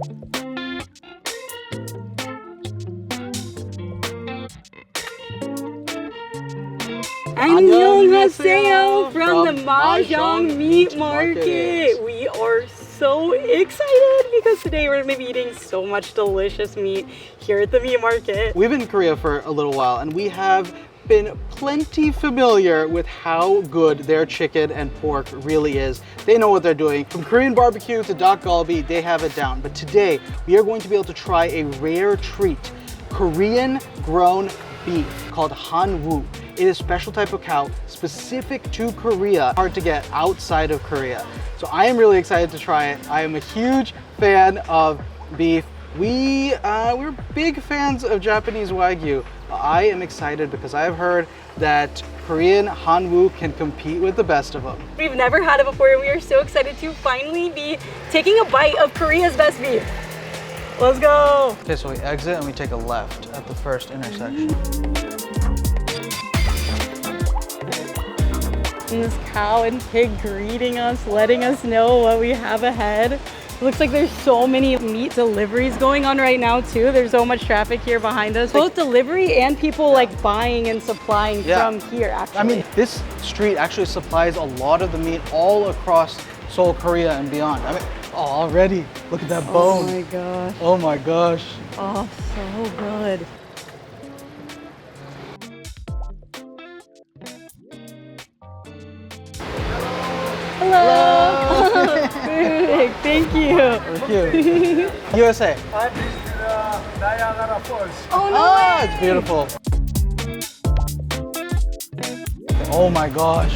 Annyeonghaseyo from the Majang Meat Market. We are so excited because today we're going to be eating so much delicious meat here at the meat market. We've been in Korea for a little while and we have been plenty familiar with how good their chicken and pork really is. They know what they're doing. From Korean BBQ to dak galbi, they have it down. But today we are going to be able to try a rare treat, Korean grown beef called Hanwoo. It is a special type of cow specific to Korea, hard to get outside of Korea. So I am really excited to try it. I am a huge fan of beef. We're big fans of Japanese waygu. I am excited because I've heard that Korean Hanwoo can compete with the best of them. We've never had it before and we are so excited to finally be taking a bite of Korea's best beef. Let's go! Okay, so we exit and we take a left at the first intersection. And this cow and pig greeting us, letting us know what we have ahead. It looks like there's so many meat deliveries going on right now too. There's so much traffic here behind us. Both delivery and people like buying and supplying from here actually. I mean, this street actually supplies a lot of the meat all across Seoul, Korea and beyond. I mean, already, look at that bone. Oh my gosh. Oh my gosh. Oh, so good. Hello. Thank you. Thank you. USA. This is Niagara Falls. Oh no Ah, way. it's beautiful. Oh my gosh.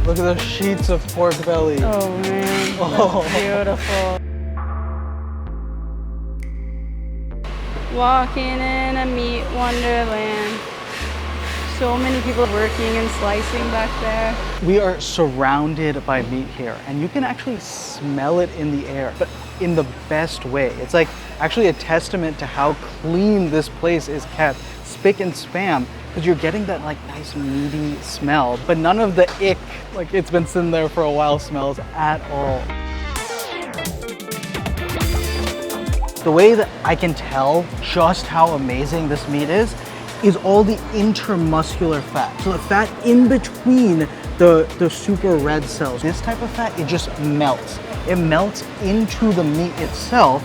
Look at those sheets of pork belly. Oh man, Oh. that's beautiful. Walking in a meat wonderland. So many people working and slicing back there. We are surrounded by meat here and you can actually smell it in the air, but in the best way. It's like actually a testament to how clean this place is kept, spick and span, because you're getting that like nice meaty smell, but none of the ick, like it's been sitting there for a while smells at all. The way that I can tell just how amazing this meat is all the intermuscular fat. So the fat in between the super red cells. This type of fat, it just melts. It melts into the meat itself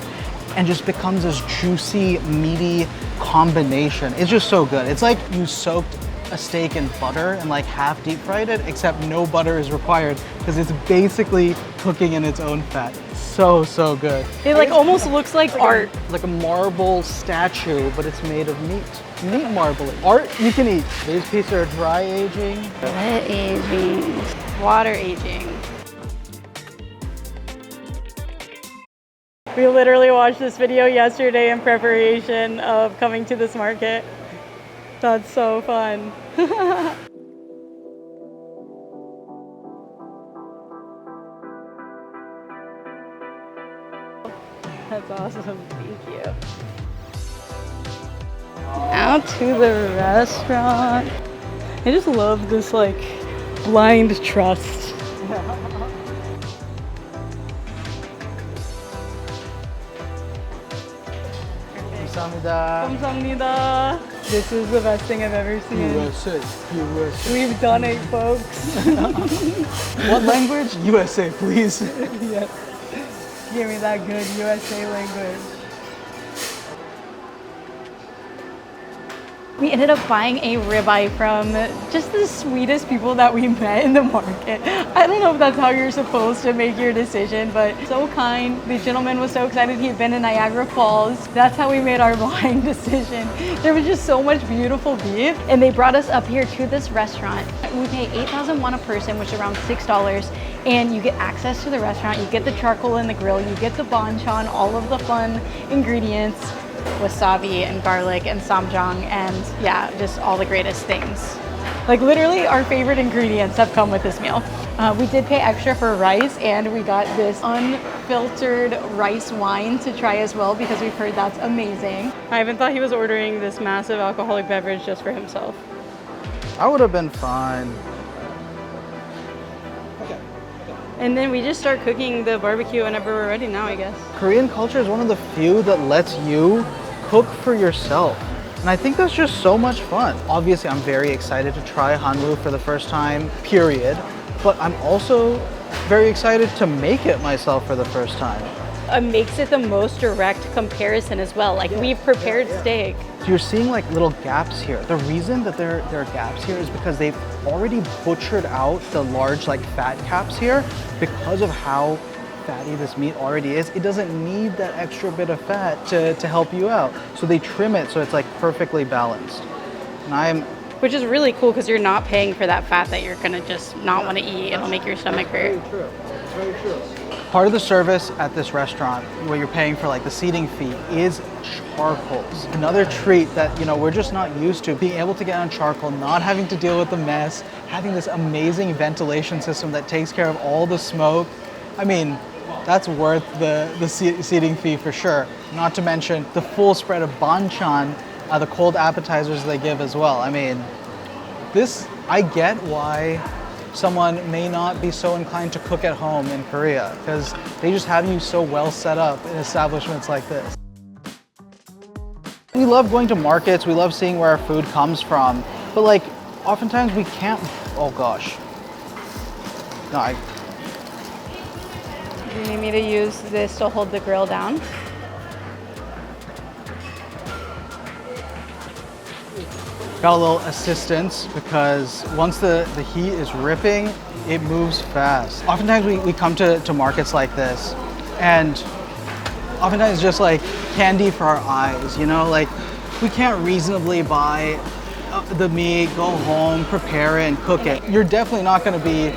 and just becomes this juicy, meaty combination. It's just so good. It's like you soaked a steak in butter and like half deep fried it, except no butter is required because it's basically cooking in its own fat. So, so good. It like almost looks like art. Like a marble statue, but it's made of meat. Meat marbling. Art you can eat. These pieces are dry aging. Wet aging. Water aging. We literally watched this video yesterday in preparation of coming to this market. That's so fun. That's awesome, thank you. Out to the restaurant. I just love this like blind trust. 감사합니다. Kamsahamnida. This is the best thing I've ever seen. USA. USA. We've done it, folks. What language? USA, please. Yes. Give me that good USA language. We ended up buying a ribeye from just the sweetest people that we met in the market. I don't know if that's how you're supposed to make your decision, but so kind. The gentleman was so excited he had been in Niagara Falls. That's how we made our buying decision. There was just so much beautiful beef, and they brought us up here to this restaurant. We pay 8,000 won a person, which is around $6, and you get access to the restaurant. You get the charcoal in the grill, you get the banchan, all of the fun ingredients. Wasabi and garlic and samjang and yeah, just all the greatest things. Like literally our favorite ingredients have come with this meal. We did pay extra for rice and we got this unfiltered rice wine to try as well because we've heard that's amazing. I even thought he was ordering this massive alcoholic beverage just for himself. I would have been fine. Okay. And then we just start cooking the barbecue whenever we're ready now, I guess. Korean culture is one of the few that lets you cook for yourself. And I think that's just so much fun. Obviously, I'm very excited to try Hanwoo for the first time, period. But I'm also very excited to make it myself for the first time. It makes it the most direct comparison as well. Like we've prepared steak. So you're seeing like little gaps here. The reason that there are gaps here is because they've already butchered out the large like fat caps here because of how fatty this meat already is. It doesn't need that extra bit of fat to help you out. So they trim it so it's like perfectly balanced. And Which is really cool because you're not paying for that fat that you're gonna just not want to eat. It'll make your stomach hurt. Very true. Very true. Part of the service at this restaurant, where you're paying for like the seating fee, is charcoals. Another treat that, you know, we're just not used to, being able to get on charcoal, not having to deal with the mess, having this amazing ventilation system that takes care of all the smoke. I mean, that's worth the seating fee for sure. Not to mention the full spread of banchan, the cold appetizers they give as well. I mean, I get why someone may not be so inclined to cook at home in Korea, because they just have you so well set up in establishments like this. We love going to markets, we love seeing where our food comes from, but like oftentimes we can't, oh gosh. No, Do you need me to use this to hold the grill down? got a little assistance because once the heat is ripping, it moves fast. Oftentimes we come to markets like this, and oftentimes it's just like candy for our eyes, you know? Like we can't reasonably buy the meat, go home, prepare it, and cook it. You're definitely not gonna be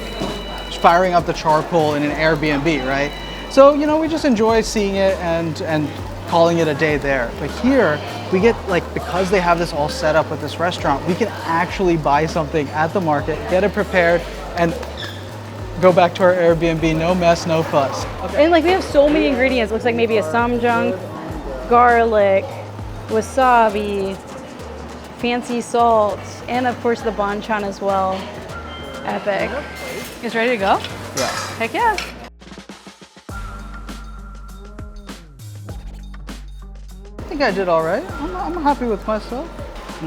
firing up the charcoal in an Airbnb, right? So, you know, we just enjoy seeing it and calling it a day there. But here, we get like, because they have this all set up with this restaurant, we can actually buy something at the market, get it prepared, and go back to our Airbnb, no mess, no fuss. Okay. And like we have so many ingredients. Looks like maybe a samjang, garlic, wasabi, fancy salt, and of course the banchan as well. Epic. You guys ready to go? Yeah. Heck yeah. I think I did all right. I'm happy with myself.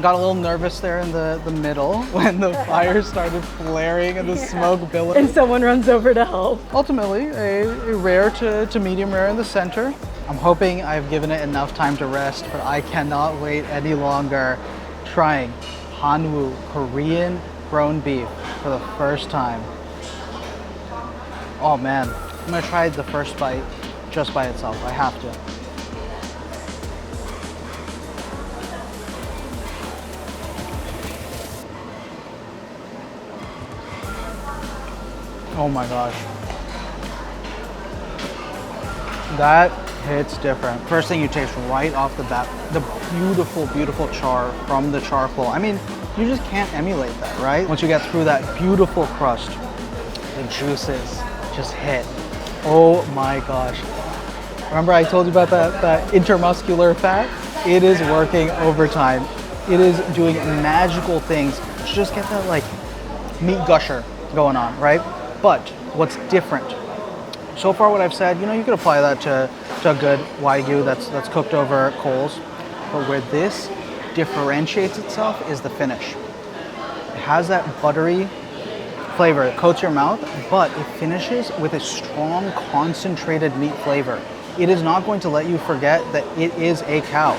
Got a little nervous there in the middle when the fire started flaring and the smoke billowed. And someone runs over to help. Ultimately, a rare to medium rare in the center. I'm hoping I've given it enough time to rest, but I cannot wait any longer trying Hanwoo Korean ground beef for the first time. Oh man, I'm gonna try the first bite just by itself. I have to. Oh my gosh. That hits different. First thing you taste right off the bat, the beautiful, beautiful char from the charcoal. I mean, you just can't emulate that, right? Once you get through that beautiful crust, the juices just hit. Oh my gosh. Remember I told you about that intermuscular fat? It is working overtime. It is doing magical things to just get that like meat gusher going on, right? But what's different? So far what I've said, you know, you could apply that to a good waygu that's cooked over coals. But where this differentiates itself is the finish. It has that buttery flavor. It coats your mouth, but it finishes with a strong, concentrated meat flavor. It is not going to let you forget that it is a cow.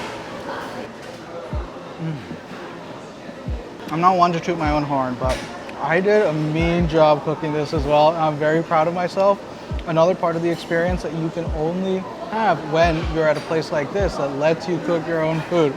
I'm not one to toot my own horn, but I did a mean job cooking this as well, and I'm very proud of myself. Another part of the experience that you can only have when you're at a place like this that lets you cook your own food.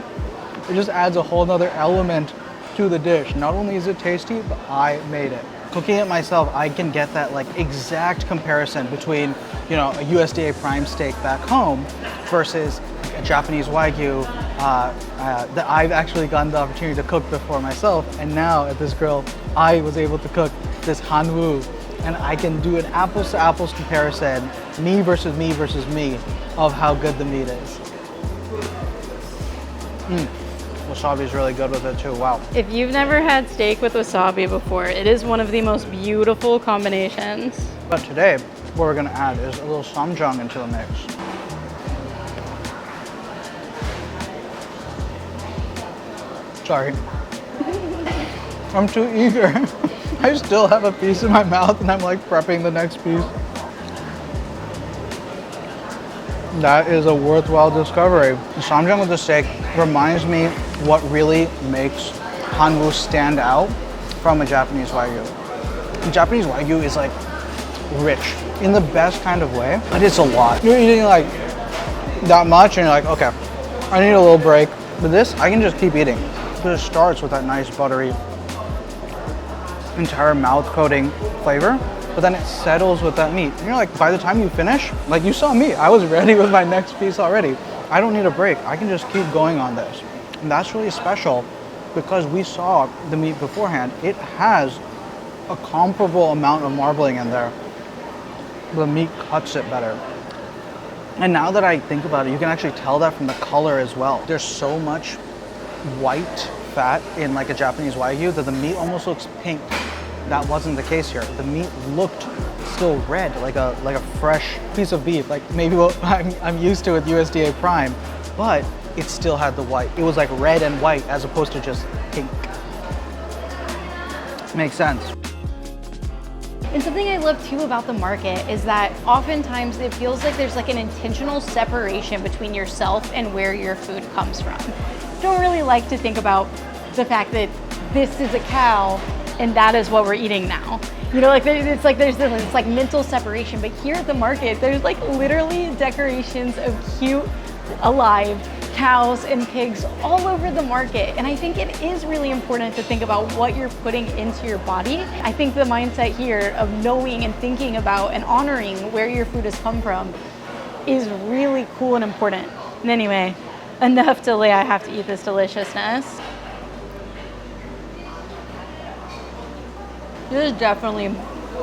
It just adds a whole nother element to the dish. Not only is it tasty, but I made it. Cooking it myself, I can get that like exact comparison between, you know, a USDA prime steak back home versus a Japanese wagyu that I've actually gotten the opportunity to cook before myself. And now at this grill, I was able to cook this Hanwoo, and I can do an apples to apples comparison, me versus me versus me, of how good the meat is. Wasabi is really good with it too, wow. If you've never had steak with wasabi before, it is one of the most beautiful combinations. But today, what we're gonna add is a little samjang into the mix. Sorry. I'm too eager. I still have a piece in my mouth and I'm like prepping the next piece. That is a worthwhile discovery. The samjang with the steak reminds me what really makes Hanwoo stand out from a Japanese wagyu. Japanese wagyu is like rich in the best kind of way, but it's a lot. You're eating like that much and you're like, okay, I need a little break. But this, I can just keep eating. So it starts with that nice buttery, entire mouth coating flavor, but then it settles with that meat. And you're like, by the time you finish, like you saw me, I was ready with my next piece already. I don't need a break. I can just keep going on this. And that's really special because we saw the meat beforehand. It has a comparable amount of marbling in there. The meat cuts it better. And now that I think about it, you can actually tell that from the color as well. There's so much white fat in like a Japanese wagyu that the meat almost looks pink. That wasn't the case here. The meat looked still red, like a fresh piece of beef, like maybe what I'm used to with USDA Prime, but it still had the white. It was like red and white as opposed to just pink. Makes sense. And something I love too about the market is that oftentimes it feels like there's like an intentional separation between yourself and where your food comes from. I don't really like to think about the fact that this is a cow and that is what we're eating now. You know, like there's this like mental separation, but here at the market, there's like literally decorations of cute, alive cows and pigs all over the market. And I think it is really important to think about what you're putting into your body. I think the mindset here of knowing and thinking about and honoring where your food has come from is really cool and important. And anyway, enough delay, I have to eat this deliciousness. This is definitely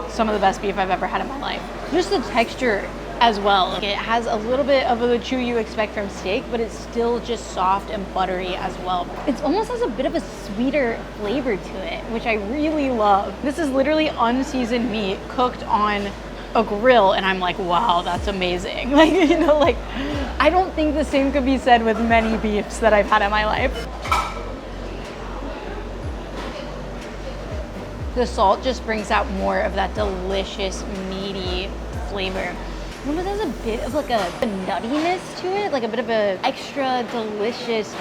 some of the best beef I've ever had in my life. Just the texture as well. Like it has a little bit of the chew you expect from steak, but it's still just soft and buttery as well. It almost has a bit of a sweeter flavor to it, which I really love. This is literally unseasoned meat cooked on a grill, and I'm like, wow, that's amazing. Like, you know, like, I don't think the same could be said with many beefs that I've had in my life. The salt just brings out more of that delicious, meaty flavor. But there's a bit of like a nuttiness to it, like a bit of an extra delicious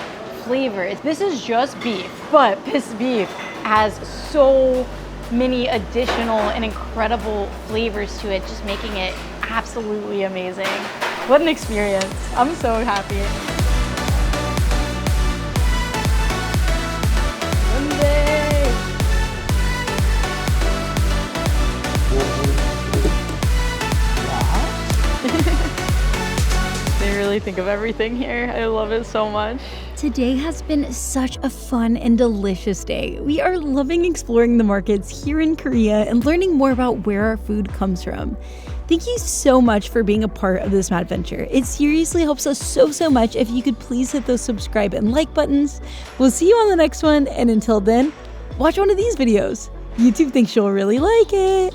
flavor. This is just beef, but this beef has so many additional and incredible flavors to it, just making it absolutely amazing. What an experience. I'm so happy. They really think of everything here. I love it so much. Today has been such a fun and delicious day. We are loving exploring the markets here in Korea and learning more about where our food comes from. Thank you so much for being a part of this madventure. It seriously helps us so much if you could please hit those subscribe and like buttons. We'll see you on the next one, and until then, watch one of these videos. YouTube thinks you'll really like it.